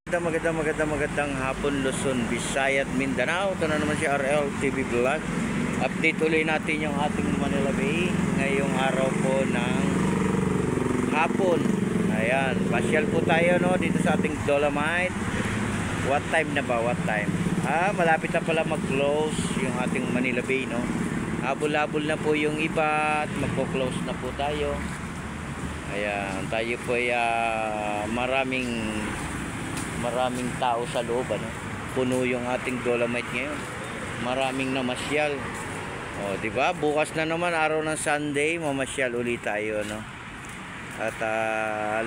Magandang hapon Luzon, Visayas, Mindanao. Ito na naman si RL TV Vlog. Update ulit natin yung ating Manila Bay ngayong araw po ng hapon. Ayan, pasyal po tayo no dito sa ating Dolomite. What time na ba? What time? Malapit na pala mag-close yung ating Manila Bay no. Habol-habol na po yung iba at magko-close na po tayo. Ayan, tayo po ay maraming tao sa loob ano. Puno yung ating Dolomite ngayon. Maraming namasyal. Oh, di ba? Bukas na naman araw ng Sunday, mamasyal ulit tayo no. At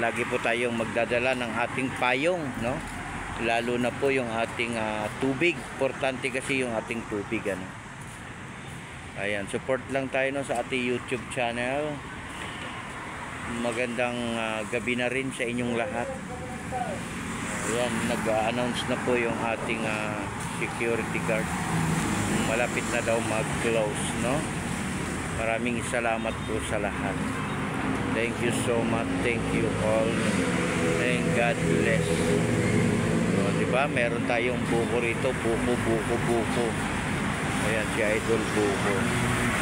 lagi po tayong magdadala ng ating payong no. Lalo na po yung ating tubig. Importante kasi yung ating tubig ano. Ayan, support lang tayo no sa ating YouTube channel. Magandang gabi na rin sa inyong lahat. Ayan, nag-announce na po yung ating security guard. Malapit na daw mag-close, no? Maraming salamat po sa lahat. Thank you so much. Thank you all. And God bless. So, diba? Meron tayong buko rito. Buko. Ayan, si Idol Buko.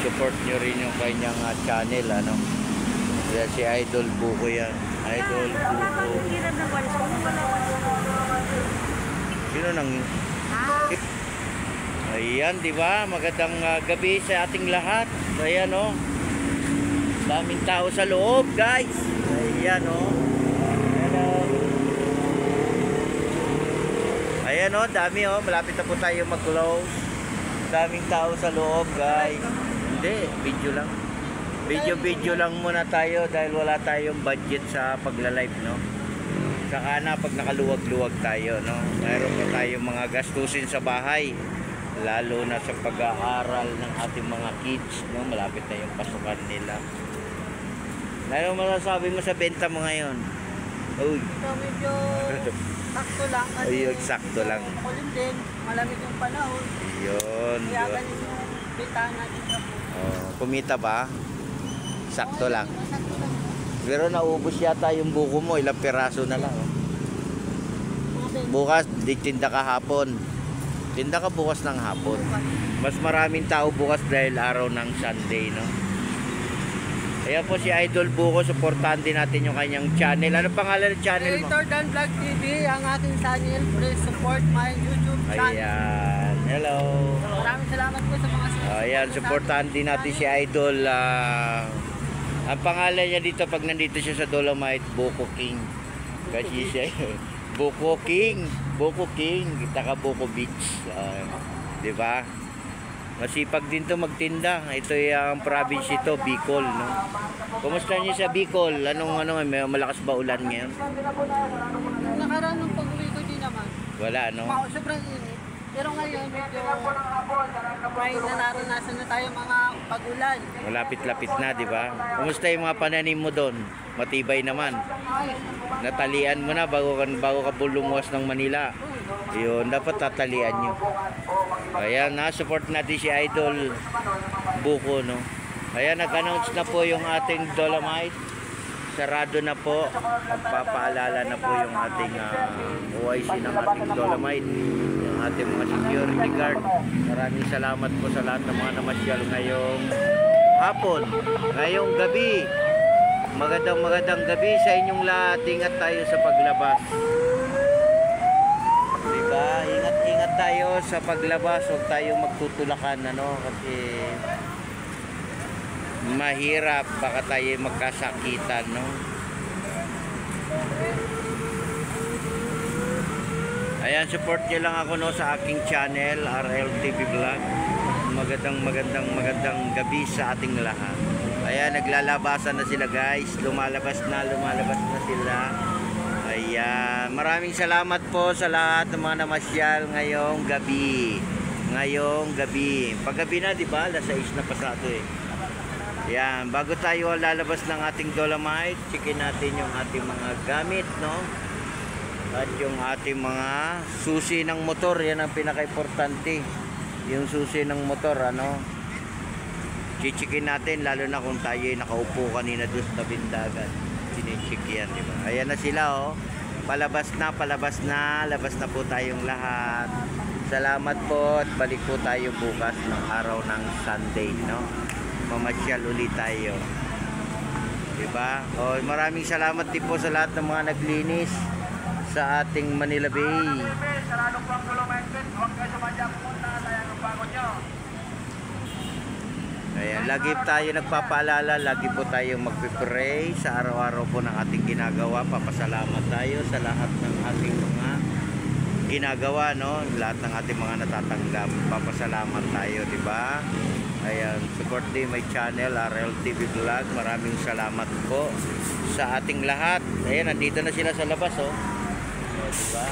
Support nyo rin yung kanyang channel, ano? Ayan, si Idol Buko yan. Idol Buko. Sino nang Ayan, di ba? Magandang gabi sa ating lahat. Ayan oh. Daming tao sa loob, guys. Ayan oh. Hello. Ayan oh, dami oh. Malapit na po tayo mag-close. Daming tao sa loob, guys. Hindi, video lang. Video lang muna tayo dahil wala tayong budget sa pagla-live, no? Saka na pag nakaluwag-luwag tayo, no? Mayroon pa tayong mga gastusin sa bahay. Lalo na sa pag-aaral ng ating mga kids, no? Malapit na yung pasukan nila. Ano masasabi mo sa benta mo ngayon? Uy. Ito medyo sakto lang. Ayun, sakto lang. Kulim din, malamig yung panahon. Ayun. Kaya ganun yung bentahan natin sa kumita ba? Sakto lang. Sakto lang. Pero naubos yata yung buko mo, ilang piraso na lang. Oh. Bukas, ditinda ka hapon. Tinda ka bukas ng hapon. Mas maraming tao bukas dahil araw ng Sunday, no? Ayan po si Idol Buko, supportahan din natin yung kanyang channel. Ano pangalan ng channel mo? Creator Dan Vlog TV, ang aking channel. Please support my YouTube channel. Ayan, hello. Maraming salamat po sa mga support. Ayan, supportahan din natin si Idol. Ang pangalan niya dito pag nandito siya sa Dolomite, Buko King. Kasi siya Buko King, kita ka Buko Beach. Diba? Masipag din to magtinda. Ito yung province ito, Bicol, no? Kumusta niyo sa Bicol? May malakas ba ulan ngayon? Nakaraan ng pag-uwi ko din naman. Wala, no? Sobrang init. Pero ngayon, medyo may naranasan na tayo mga pag-ulan. Malapit-lapit na, di ba? Kumusta yung mga pananim mo doon? Matibay naman. Natalian mo na bago ka bulungas ng Manila. Yun, dapat tatalian nyo. Ayan, support natin si Idol Buko, no? Ayan, nag-announce na po yung ating Dolomite. Sarado na po. Magpapaalala na po yung ating OIC ng ating Dolomite. Yung ating mga security guard. Maraming salamat po sa lahat ng mga namasyal ngayong hapon, ngayong gabi. Magandang gabi sa inyong lahat. Ingat tayo sa paglabas. Diba? Ingat tayo sa paglabas. Huwag tayong magtutulakan, ano? Kasi mahirap, baka tayo magkasakitan, no? Ayan, support nyo lang ako no sa aking channel, RL TV Vlog. Magandang gabi sa ating lahat. Ayan, naglalabasan na sila, guys. Lumalabas na sila. Ayan, maraming salamat po sa lahat ng mga namasyal ngayong gabi. Paggabi na, di ba? Alas 6 na pasado eh. Yan, bago tayo lalabas ng ating Dolomite, checkin natin yung ating mga gamit, no? At yung ating mga susi ng motor, yan ang pinaka-importante. Yung susi ng motor, ano? Chichikin natin, lalo na kung tayo ay nakaupo kanina doon sa tabing dagat. Sinichik yan, di ba? Ayan na sila, oh. Palabas na, labas na po tayong lahat. Salamat po at balik po tayo bukas ng araw ng Sunday, no? Mamasyal ulit tayo. Diba? O, maraming salamat din po sa lahat ng mga naglinis sa ating Manila Bay. Ayan, lagi tayo nagpapaalala, lagi po tayong magpipray sa araw-araw po ng ating ginagawa. Papasalamat tayo sa lahat ng ating mga ginagawa, no? Lahat ng ating mga natatanggap. Papasalamat tayo, di ba? Ayan, support din my channel, RL TV Vlog. Maraming salamat po sa ating lahat. Ayan, nandito na sila sa labas, oh. Ayan, di ba?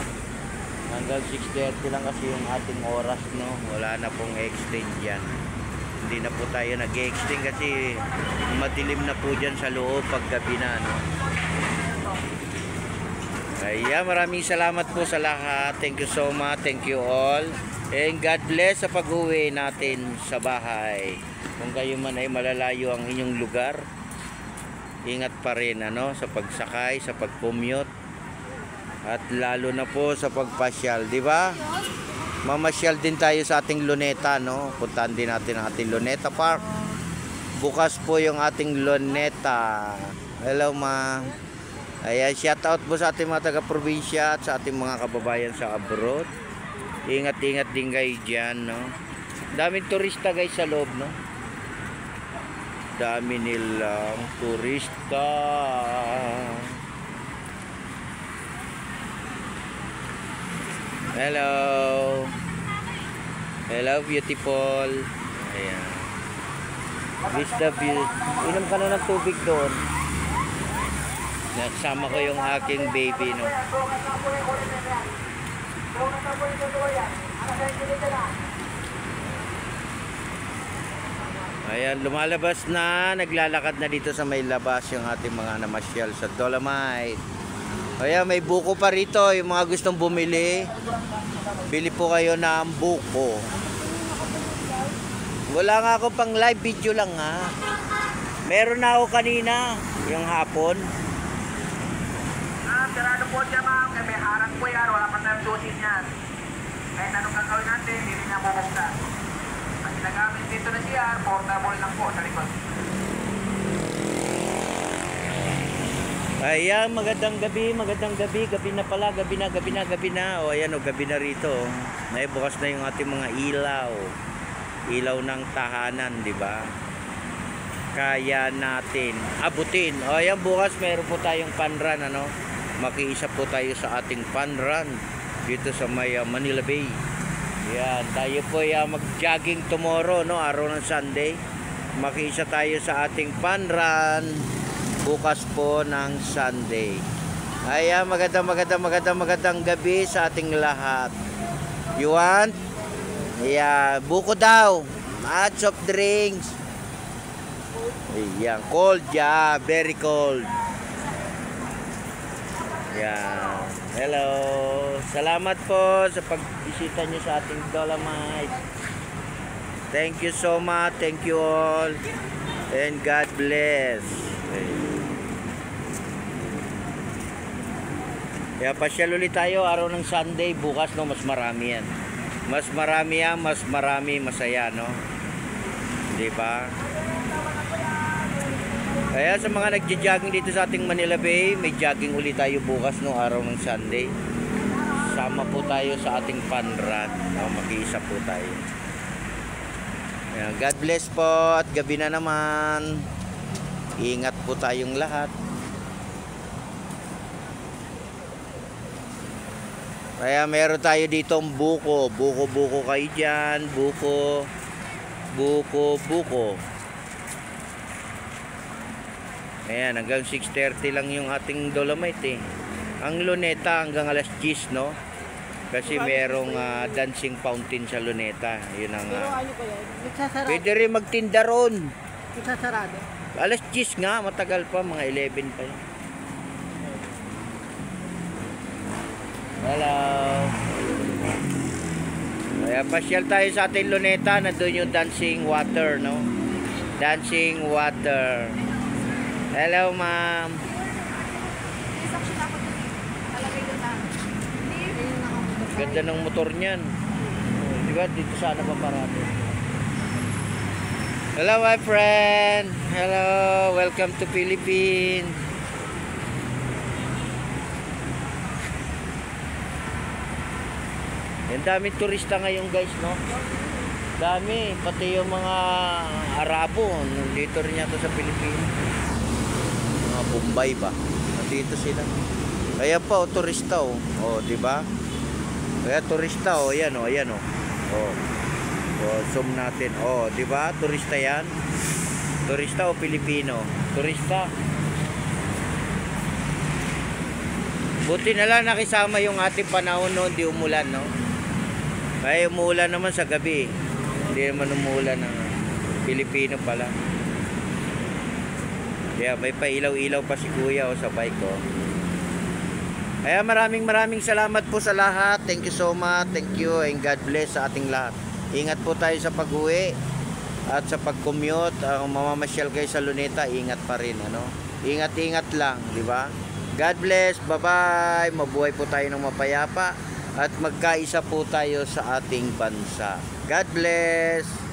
Hanggang 6:30 lang kasi yung ating oras, no? Wala na pong extend yan. Hindi na po tayo nag-extend kasi madilim na po dyan sa loob paggabi na, no? Kaya maraming salamat po sa lahat. Thank you so much. Thank you all. And God bless sa pag-uwi natin sa bahay. Kung kayo man ay malalayo ang inyong lugar, ingat pa rin, ano, sa pagsakay, sa pag-commute. At lalo na po sa pagpasyal, di ba? Mamasyal din tayo sa ating Luneta, no? Puntahan din natin ang ating Luneta Park. Bukas po yung ating Luneta. Hello, ma. Ayan, shout out po sa ating mga taga-probinsya at sa ating mga kababayan sa abroad. Ingat-ingat din kayo dyan, no? Daming turista guys sa loob, no? Dami nilang turista. Hello. Hello, beautiful. Ayan. Vista view. Inom ka na ng tubig doon. Nasama ko yung aking baby, no? Ayan, lumalabas na. Naglalakad na dito sa may labas yung ating mga namasyal sa Dolomite. Ayan, may buko pa rito. Yung mga gustong bumili, bili po kayo ng buko. Wala nga ako pang live video lang, ha. Meron na ako kanina, yung hapon. Sarado po siya, ma'am. Kaya may harang po yan. Wala pa tayong susin yan. Kahit anong gagawin natin, hindi niya bubuksan. Ang ginagamit dito na siya, portable lang po sa likod. Ayan, magandang gabi. Gabi na pala, gabi na. O, ayan, o, gabi na rito. May bukas na yung ating mga ilaw. Ilaw ng tahanan, di ba? Kaya natin abutin. O, ayan, bukas meron po tayong panran, ano? Makiisa po tayo sa ating panran dito sa may Manila Bay. Yan, tayo po mag-jogging tomorrow, no? Araw ng Sunday. Makiisa tayo sa ating panran bukas po ng Sunday. Ayan, magandang gabi sa ating lahat. You want? Yeah, buko daw. At soft drinks. Ayan, cold, yeah, very cold. Yan. Hello. Salamat po sa pagbisita nyo sa ating Dolomite. Thank you so much. Thank you all. And God bless. Kaya pasyal ulit tayo araw ng Sunday. Bukas, no, mas marami yan. Mas marami, masaya, no? Diba? Kaya sa mga nagja-jogging dito sa ating Manila Bay, may jogging ulit tayo bukas, no, araw ng Sunday. Sama po tayo sa ating panran, no, mag-iisa po tayo. Ayan, God bless po at gabi na naman. Ingat po tayong lahat. Kaya meron tayo ditong buko. Buko kayo dyan. Buko. Ayan, hanggang 6:30 lang yung ating Dolomite, eh. Ang Luneta hanggang alas 10, no? Kasi merong dancing fountain sa Luneta. Yun ang Pero ano ba yan? Nagsasarado. pwede rin magtinda ron. Nagsasarado. Alas 10 nga, matagal pa, mga 11 pa yun. Hello. Kaya pasyal tayo sa ating Luneta. Nandun yung dancing water, no? Dancing water. Hello, ma'am. Isaksyon ako. Talagay Ganda ng motor niyan. Di ba? Dito sana pa parado. Hello my friend. Hello. Welcome to Philippines. Ang daming turista ngayon guys, no? Dami, pati yung mga Arabo, dito rin yata sa Pilipinas. Mga Bombay ba? Dito sila. Kaya pa, turista oh. Oh, di ba? Kaya turista oh, ayan oh, ayan oh. Oh. Oh, zoom natin. Oh, di ba? Turista 'yan. Turista o Pilipino? Turista. Buti na lang nakisama yung ating panahon noon, di umulan, no? Kaya umuulan naman sa gabi. Hindi naman umuulan ng Pilipino pala. Kaya may pailaw-ilaw pa si Kuya o sa bike ko. Kaya maraming salamat po sa lahat. Thank you so much. Thank you and God bless sa ating lahat. Ingat po tayo sa pag-uwi at sa pag-commute. Kung mamamasyal kayo sa Luneta, ingat pa rin, ano? Ingat-ingat lang, di ba? God bless. Bye-bye. Mabuhay po tayo ng mapayapa at magkaisa po tayo sa ating bansa. God bless.